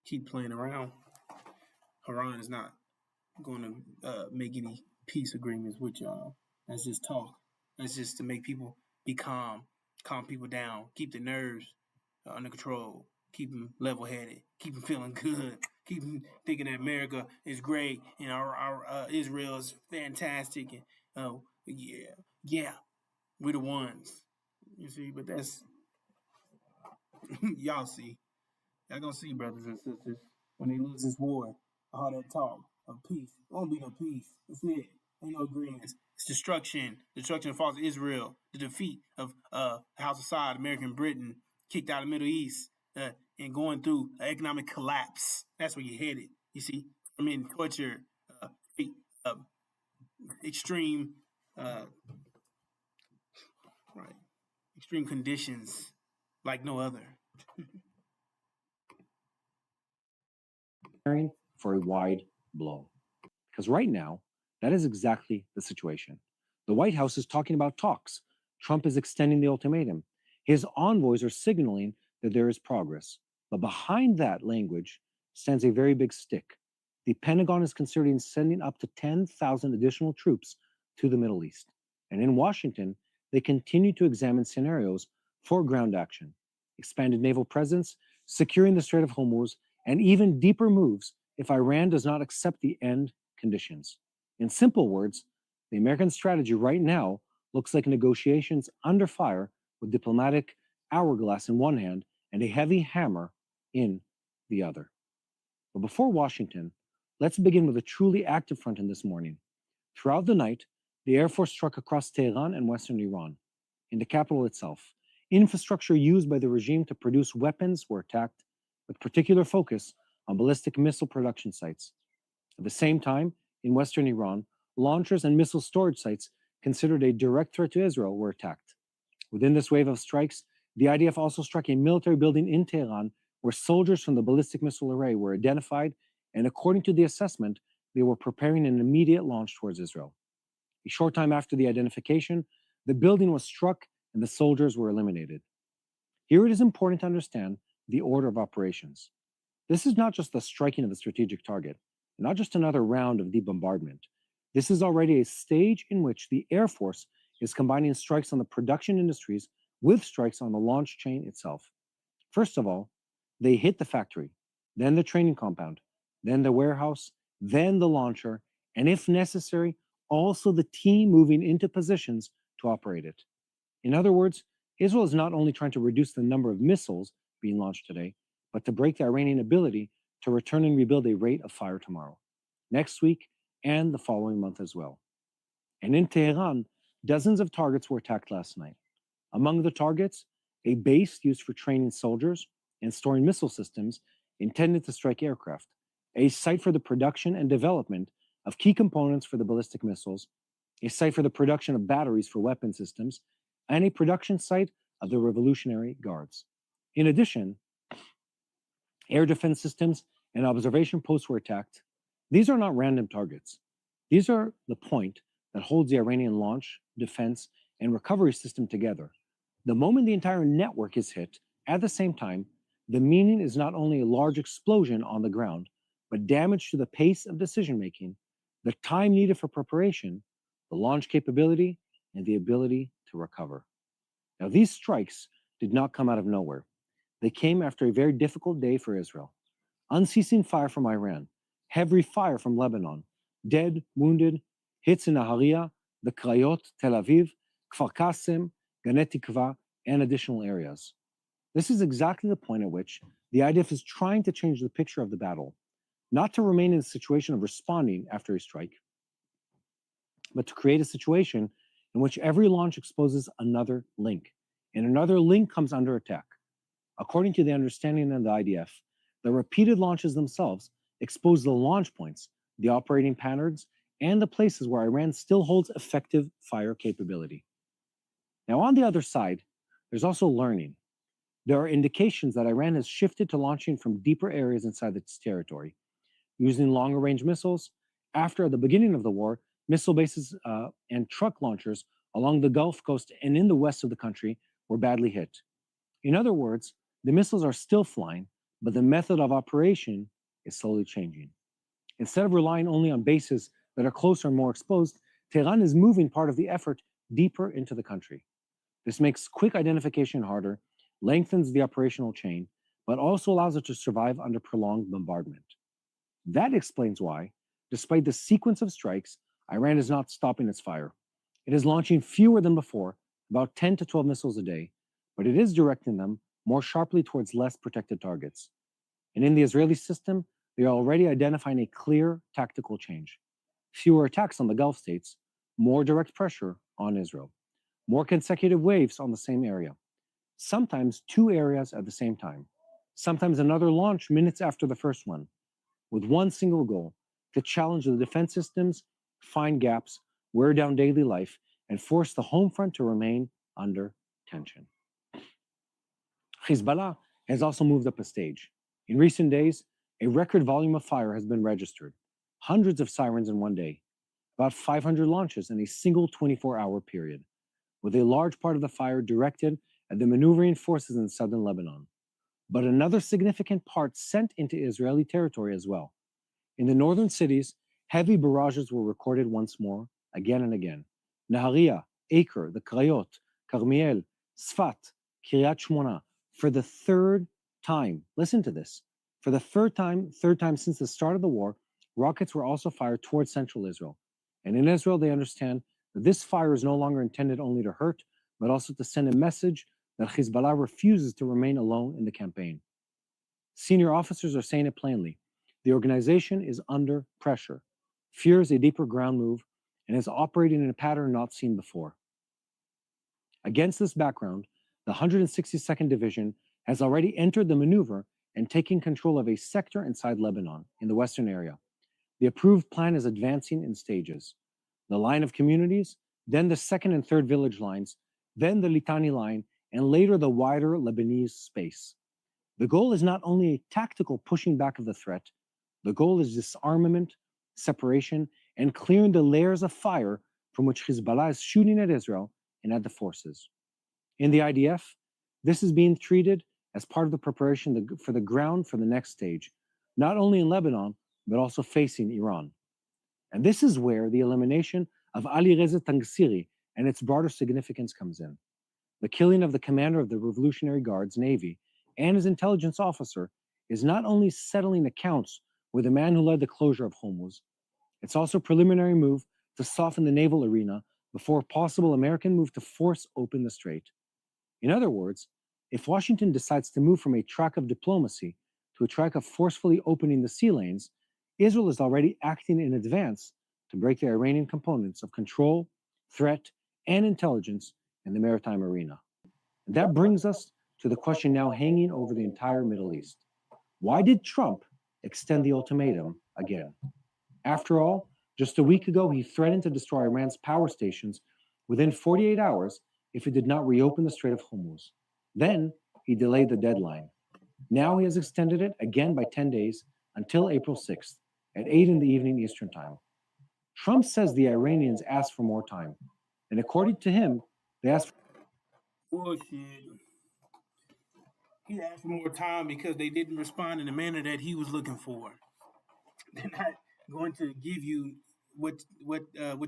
keep playing around. Iran is not going to make any peace agreements with y'all. That's just talk. That's just to make people be calm people down, keep the nerves under control, keep them level-headed, keep them feeling good, keep them thinking that America is great and our Israel is fantastic, and yeah, we're the ones. You see, but that's y'all see. Y'all gonna see, brothers and sisters, when they lose this war, all that talk of peace. There won't be no peace. That's it. Ain't no agreements. It's destruction of false Israel, the defeat of House of Saud, American Britain, kicked out of the Middle East, and going through an economic collapse. That's where you're headed. You see, torture, extreme, right, extreme conditions like no other. Preparing for a wide blow. Because right now, that is exactly the situation. The White House is talking about talks. Trump is extending the ultimatum. His envoys are signaling that there is progress. But behind that language stands a very big stick. The Pentagon is considering sending up to 10,000 additional troops to the Middle East. And in Washington, they continue to examine scenarios for ground action, expanded naval presence, securing the Strait of Hormuz, and even deeper moves if Iran does not accept the end conditions. In simple words, the American strategy right now looks like negotiations under fire with diplomatic hourglass in one hand and a heavy hammer in the other. But before Washington, let's begin with a truly active front in this morning. Throughout the night, the Air Force struck across Tehran and western Iran. In the capital itself, infrastructure used by the regime to produce weapons were attacked, with particular focus on ballistic missile production sites. At the same time, in western Iran, launchers and missile storage sites considered a direct threat to Israel were attacked. Within this wave of strikes, the IDF also struck a military building in Tehran where soldiers from the ballistic missile array were identified, and according to the assessment, they were preparing an immediate launch towards Israel. A short time after the identification, the building was struck and the soldiers were eliminated. Here it is important to understand the order of operations. This is not just the striking of a strategic target, not just another round of deep bombardment. This is already a stage in which the Air Force is combining strikes on the production industries with strikes on the launch chain itself. First of all, they hit the factory, then the training compound, then the warehouse, then the launcher, and if necessary, also the team moving into positions to operate it. In other words, Israel is not only trying to reduce the number of missiles being launched today, but to break the Iranian ability to return and rebuild a rate of fire tomorrow, next week, and the following month as well. And in Tehran, dozens of targets were attacked last night. Among the targets, a base used for training soldiers and storing missile systems intended to strike aircraft, a site for the production and development of key components for the ballistic missiles, a site for the production of batteries for weapon systems, and a production site of the Revolutionary Guards. In addition, air defense systems and observation posts were attacked. These are not random targets. These are the point that holds the Iranian launch, defense, and recovery system together. The moment the entire network is hit, at the same time, the meaning is not only a large explosion on the ground, but damage to the pace of decision-making, the time needed for preparation, the launch capability, and the ability to recover. Now, these strikes did not come out of nowhere. They came after a very difficult day for Israel. Unceasing fire from Iran, heavy fire from Lebanon, dead, wounded, hits in Nahariya, the Krayot, Tel Aviv, Kfar Qasem, Ganei Tikva, and additional areas. This is exactly the point at which the IDF is trying to change the picture of the battle, not to remain in a situation of responding after a strike, but to create a situation in which every launch exposes another link, and another link comes under attack. According to the understanding of the IDF, the repeated launches themselves expose the launch points, the operating patterns, and the places where Iran still holds effective fire capability. Now, on the other side, there's also learning. There are indications that Iran has shifted to launching from deeper areas inside its territory, using longer-range missiles. After, at the beginning of the war, missile bases and truck launchers along the Gulf Coast and in the west of the country were badly hit. In other words, the missiles are still flying, but the method of operation is slowly changing. Instead of relying only on bases that are closer and more exposed, Tehran is moving part of the effort deeper into the country. This makes quick identification harder, lengthens the operational chain, but also allows it to survive under prolonged bombardment. That explains why, despite the sequence of strikes, Iran is not stopping its fire. It is launching fewer than before, about 10 to 12 missiles a day, but it is directing them more sharply towards less protected targets. And in the Israeli system, they are already identifying a clear tactical change. Fewer attacks on the Gulf states, more direct pressure on Israel, more consecutive waves on the same area, sometimes two areas at the same time, sometimes another launch minutes after the first one, with one single goal: to challenge the defense systems, find gaps, wear down daily life, and force the home front to remain under tension. Hezbollah has also moved up a stage. In recent days, a record volume of fire has been registered, hundreds of sirens in one day, about 500 launches in a single 24-hour period, with a large part of the fire directed at the maneuvering forces in southern Lebanon, but another significant part sent into Israeli territory as well. In the northern cities, heavy barrages were recorded once more, again and again. Nahariya, Acre, the Krayot, Carmiel, Sfat, Kiryat Shmona, for the third time, listen to this, for the third time since the start of the war, rockets were also fired towards central Israel. And in Israel, they understand that this fire is no longer intended only to hurt, but also to send a message that Hezbollah refuses to remain alone in the campaign. Senior officers are saying it plainly. The organization is under pressure, fears a deeper ground move, and is operating in a pattern not seen before. Against this background, the 162nd Division has already entered the maneuver and taken control of a sector inside Lebanon, in the western area. The approved plan is advancing in stages. The line of communities, then the second and third village lines, then the Litani line, and later the wider Lebanese space. The goal is not only a tactical pushing back of the threat, the goal is disarmament, separation, and clearing the layers of fire from which Hezbollah is shooting at Israel and at the forces. In the IDF, this is being treated as part of the preparation for the ground for the next stage, not only in Lebanon, but also facing Iran. And this is where the elimination of Ali Reza Tangsiri and its broader significance comes in. The killing of the commander of the Revolutionary Guards Navy and his intelligence officer is not only settling accounts with the man who led the closure of Hormuz, it's also a preliminary move to soften the naval arena before a possible American move to force open the strait. In other words, if Washington decides to move from a track of diplomacy to a track of forcefully opening the sea lanes, Israel is already acting in advance to break the Iranian components of control, threat, and intelligence in the maritime arena. And that brings us to the question now hanging over the entire Middle East. Why did Trump extend the ultimatum again? After all, just a week ago, he threatened to destroy Iran's power stations within 48 hours if it did not reopen the Strait of Hormuz. Then he delayed the deadline. Now he has extended it again by 10 days until April 6th at 8 in the evening Eastern Time. Trump says the Iranians asked for more time. And according to him, they asked for bullshit. He asked for more time because they didn't respond in the manner that he was looking for. They're not going to give you what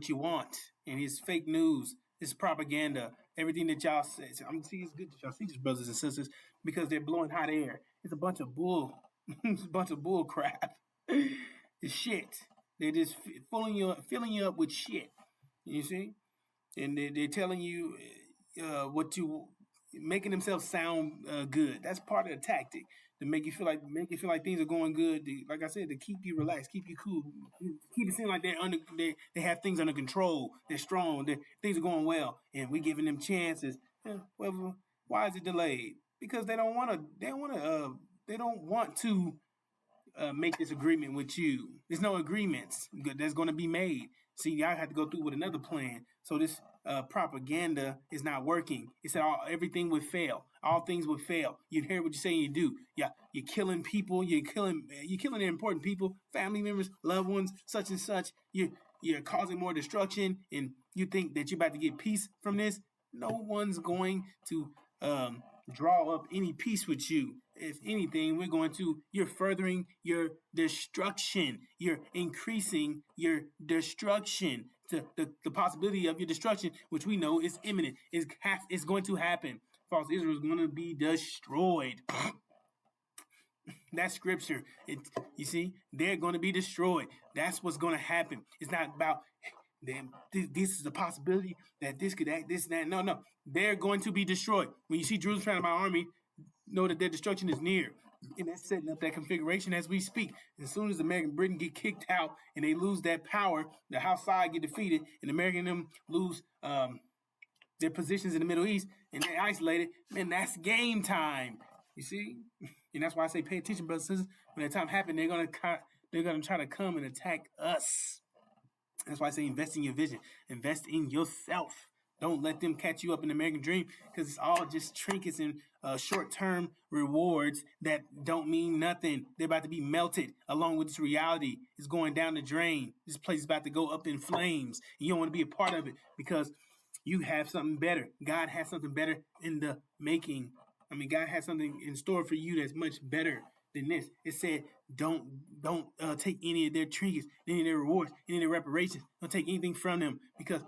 you want. And his fake news, his propaganda, everything that y'all say. I'm see it's good that y'all see this, brothers and sisters, because they're blowing hot air. It's a bunch of bull. It's a bunch of bull crap. It's shit. They're just filling you up with shit. You see, and they're telling you making themselves sound good. That's part of the tactic to make you feel like things are going good. Like I said, to keep you relaxed, keep you cool, keep it seem like they have things under control. They're strong. Things are going well, and we're giving them chances. Well, why is it delayed? Because they don't want to make this agreement with you. There's no agreements that's going to be made. See, I had to go through with another plan. So this propaganda is not working. It said everything would fail. All things would fail. You hear what you're saying you do. Yeah, you're killing people. You're killing important people, family members, loved ones, such and such. You're causing more destruction, and you think that you're about to get peace from this. No one's going to draw up any peace with you. If anything, you're furthering your destruction. You're increasing your destruction. The possibility of your destruction, which we know is imminent, is going to happen. False Israel is going to be destroyed. That's scripture. You see, they're going to be destroyed. That's what's going to happen. It's not about them. This is a possibility that this could act, this, that. No. They're going to be destroyed. When you see Jerusalem surrounded by army, know that their destruction is near. And that's setting up that configuration as we speak. As soon as American Britain get kicked out and they lose that power, the House side get defeated, and American them lose their positions in the Middle East, and they're isolated, man, that's game time. You see? And that's why I say pay attention, brothers and sisters. When that time happens, they're gonna try to come and attack us. That's why I say invest in your vision. Invest in yourself. Don't let them catch you up in the American dream, because it's all just trinkets and short-term rewards that don't mean nothing. They're about to be melted along with this reality. It's going down the drain. This place is about to go up in flames. And you don't want to be a part of it because you have something better. God has something better in the making. I mean, God has something in store for you that's much better than this. It said, don't take any of their trinkets, any of their rewards, any of their reparations. Don't take anything from them, because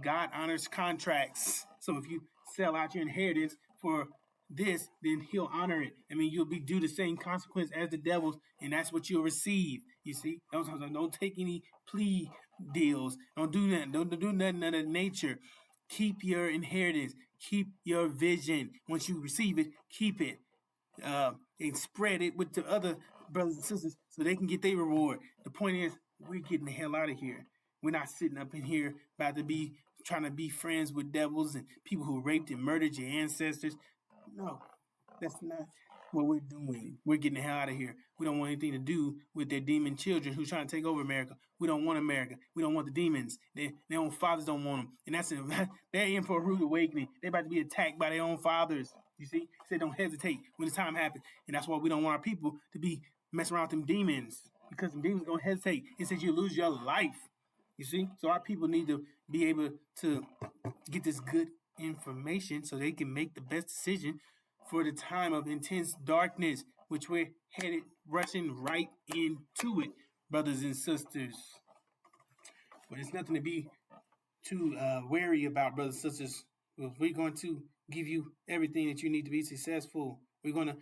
God honors contracts. So if you sell out your inheritance for this, then he'll honor it. I mean, you'll be due the same consequence as the devils, and that's what you'll receive. You see? Don't take any plea deals. Don't do nothing. Don't do nothing of that nature. Keep your inheritance. Keep your vision. Once you receive it, keep it. And spread it with the other brothers and sisters so they can get their reward. The point is, we're getting the hell out of here. We're not sitting up in here about to be trying to be friends with devils and people who raped and murdered your ancestors. No, that's not what we're doing. We're getting the hell out of here. We don't want anything to do with their demon children who's trying to take over America. We don't want America. We don't want the demons. Their own fathers don't want them. And they're in for a rude awakening. They're about to be attacked by their own fathers. You see? Say don't hesitate when the time happens. And that's why we don't want our people to be messing around with them demons, because them demons going to hesitate. It says you lose your life. You see? So our people need to be able to get this good information so they can make the best decision for the time of intense darkness, which we're headed, rushing right into it, brothers and sisters. But it's nothing to be too wary about, brothers and sisters. We're going to give you everything that you need to be successful. We're going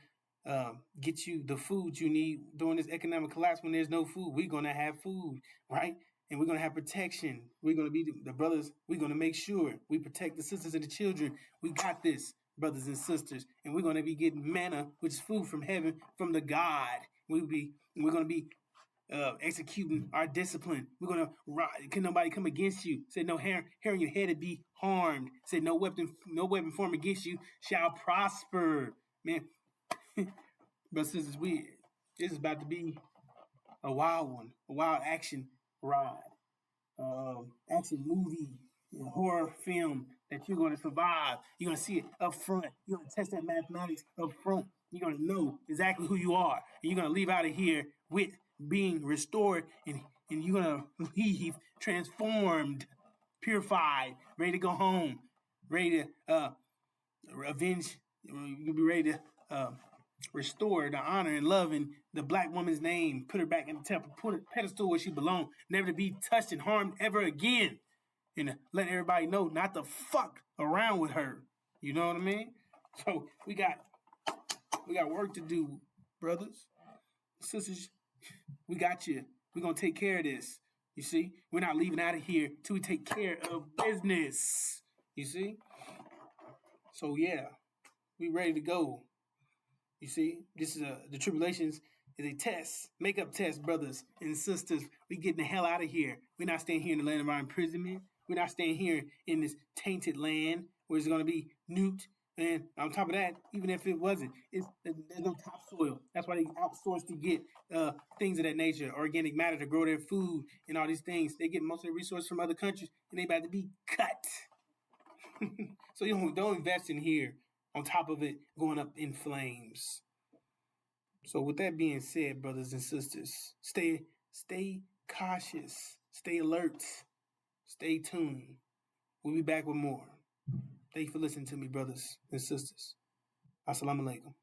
to get you the food you need during this economic collapse. When there's no food, we're going to have food, right? And we're going to have protection. We're going to be the brothers. We're going to make sure we protect the sisters and the children. We got this, brothers and sisters. And we're going to be getting manna, which is food from heaven, from the God. We're going to be executing our discipline. We're going to, can nobody come against you? Say no hair on your head to be harmed. Say no weapon formed against you shall prosper. Man, but sisters, this is about to be a wild one, a wild action ride, action movie, horror film that you're going to survive. You're going to see it up front. You're going to test that mathematics up front. You're going to know exactly who you are. And you're going to leave out of here with being restored, and you're going to leave transformed, purified, ready to go home, ready to avenge. You'll be ready to restore the honor and love in the black woman's name, put her back in the temple, put her pedestal where she belongs, never to be touched and harmed ever again, and let everybody know not to fuck around with her. You know what I mean? So we got work to do, brothers, sisters. We got you. We're gonna take care of this. You see, we're not leaving out of here till we take care of business. You see? So yeah, we ready to go. You see, this is the tribulations is a test, makeup test, brothers and sisters. We getting the hell out of here. We're not staying here in the land of our imprisonment. We're not staying here in this tainted land where it's going to be nuked. And on top of that, even if it wasn't, there's no topsoil. That's why they outsource to get things of that nature, organic matter to grow their food and all these things. They get most of the resources from other countries, and they about to be cut. So you don't invest in here. On top of it, going up in flames. So with that being said, brothers and sisters, stay cautious, stay alert, stay tuned. We'll be back with more. Thank you for listening to me, brothers and sisters. Assalamu alaikum.